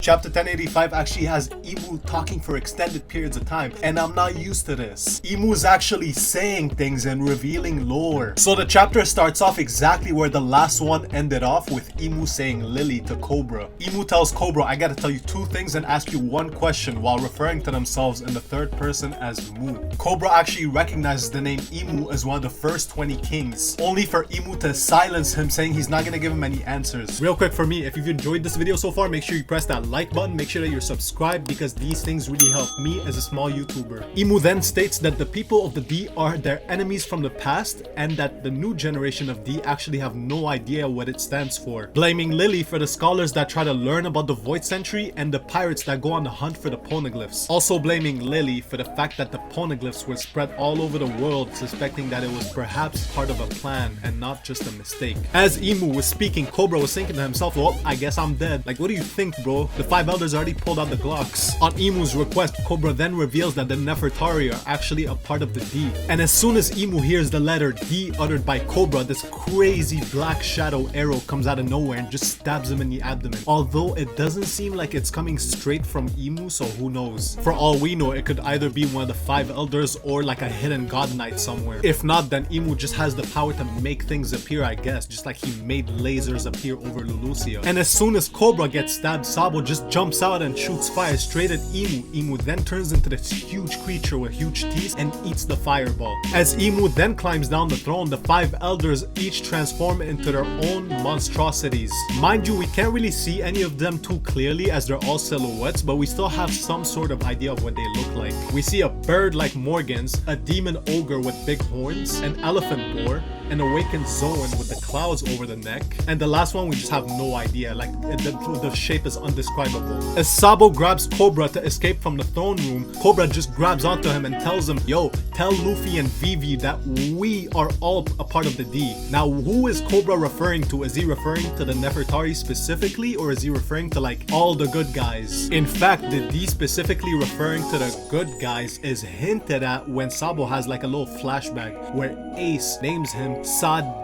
Chapter 1085 actually has Imu talking for extended periods of time, and I'm not used to this. Imu's actually saying things and revealing lore. So the chapter starts off exactly where the last one ended off, with Imu saying Lily to Cobra. Imu tells Cobra, I gotta tell you two things and ask you one question, while referring to themselves in the third person as Mu. Cobra actually recognizes the name Imu as one of the first 20 kings, only for Imu to silence him, saying he's not gonna give him any answers. Real quick for me, if you've enjoyed this video so far, make sure you press that like button, make sure that you're subscribed, because these things really help me as a small YouTuber. Imu then states that the people of the D are their enemies from the past, and that the new generation of D actually have no idea what it stands for, blaming Lily for the scholars that try to learn about the Void Century and the pirates that go on the hunt for the poneglyphs. Also blaming Lily for the fact that the poneglyphs were spread all over the world, suspecting that it was perhaps part of a plan and not just a mistake. As Imu was speaking, Cobra was thinking to himself, well, I guess I'm dead. Like, what do you think, bro? The five elders already pulled out the Glocks. On Imu's request, Cobra then reveals that the Nefertari are actually a part of the D. And as soon as Imu hears the letter D uttered by Cobra, this crazy black shadow arrow comes out of nowhere and just stabs him in the abdomen. Although it doesn't seem like it's coming straight from Imu, so who knows? For all we know, it could either be one of the five elders or like a hidden god knight somewhere. If not, then Imu just has the power to make things appear, I guess, just like he made lasers appear over Lulusia. And as soon as Cobra gets stabbed, Sabo just jumps out and shoots fire straight at Imu. Imu then turns into this huge creature with huge teeth and eats the fireball. As Imu then climbs down the throne, the five elders each transform into their own monstrosities. Mind you, we can't really see any of them too clearly as they're all silhouettes, but we still have some sort of idea of what they look like. We see a bird like Morgan's, a demon ogre with big horns, an elephant boar, an awakened Zoan with the clouds over the neck, and the last one we just have no idea, like the shape is undescribable. As Sabo grabs Cobra to escape from the throne room, Cobra just grabs onto him and tells him, yo, tell Luffy and Vivi that we are all a part of the D. Now, who is Cobra referring to? Is he referring to the Nefertari specifically, or is he referring to like all the good guys? In fact, the D specifically referring to the good guys is hinted at when Sabo has like a little flashback where Ace names him Sabo.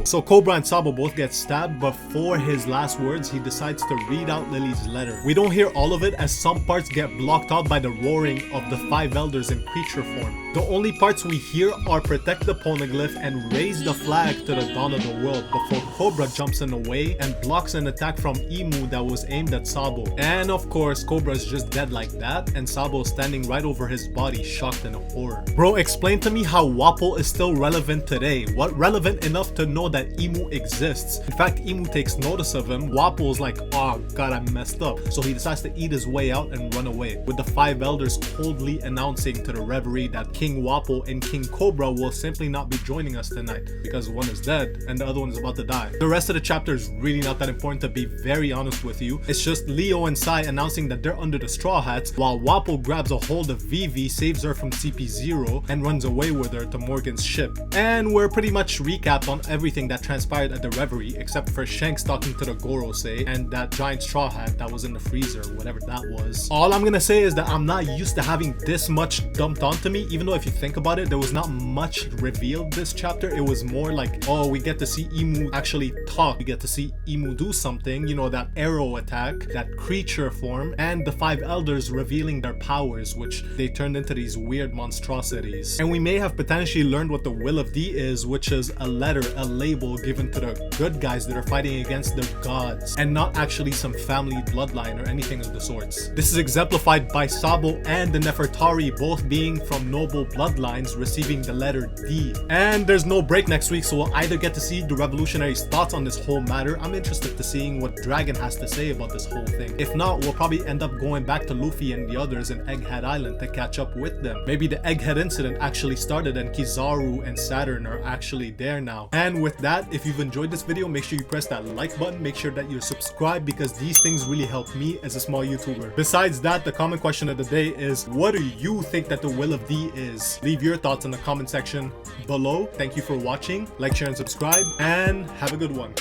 So Cobra and Sabo both get stabbed, but for his last words, he decides to read out Lily's letter. We don't hear all of it as some parts get blocked out by the roaring of the five elders in creature form. The only parts we hear are protect the poneglyph and raise the flag to the dawn of the world, before Cobra jumps in the way and blocks an attack from Imu that was aimed at Sabo. And of course, Cobra is just dead like that, and Sabo is standing right over his body, shocked in horror. Bro, explain to me how Wapol is still relevant today. What relevant enough to know that Imu exists? In fact, Imu takes notice of him. Wapol's like, oh god, I messed up. So he decides to eat his way out and run away, with the five elders coldly announcing to the Reverie that King Wapol and King Cobra will simply not be joining us tonight, because one is dead and the other one is about to die. The rest of the chapter is really not that important, to be very honest with you. It's just Leo and Sai announcing that they're under the Straw Hats, while Wapol grabs a hold of Vivi, saves her from CP0, and runs away with her to Morgan's ship. And we're pretty much recapped on everything that transpired at the Reverie, except for Shanks talking to the Gorosei and that giant straw hat that was in the freezer, whatever that was. All I'm gonna say is that I'm not used to having this much dumped onto me, even though if you think about it, there was not much revealed this chapter. It was more like, oh, we get to see Imu actually talk, we get to see Imu do something, you know, that arrow attack, that creature form, and the five elders revealing their powers, which they turned into these weird monstrosities. And we may have potentially learned what the Will of D is, which is a letter, a label given to the good guys that are fighting against the gods, and not actually some family bloodline or anything of the sorts. This is exemplified by Sabo and the Nefertari both being from noble bloodlines, receiving the letter D. And there's no break next week, so we'll either get to see the revolutionaries' thoughts on this whole matter. I'm interested to seeing what Dragon has to say about this whole thing. If not, we'll probably end up going back to Luffy and the others in Egghead Island to catch up with them. Maybe the Egghead incident actually started and Kizaru and Saturn are actually there now. And with that, if you've enjoyed this video, make sure you press that like button, make sure that you're subscribed, because these things really help me as a small YouTuber. Besides that, the common question of the day is, what do you think that the Will of D is? Leave your thoughts in the comment section below. Thank you for watching. Like, share, and subscribe, and have a good one.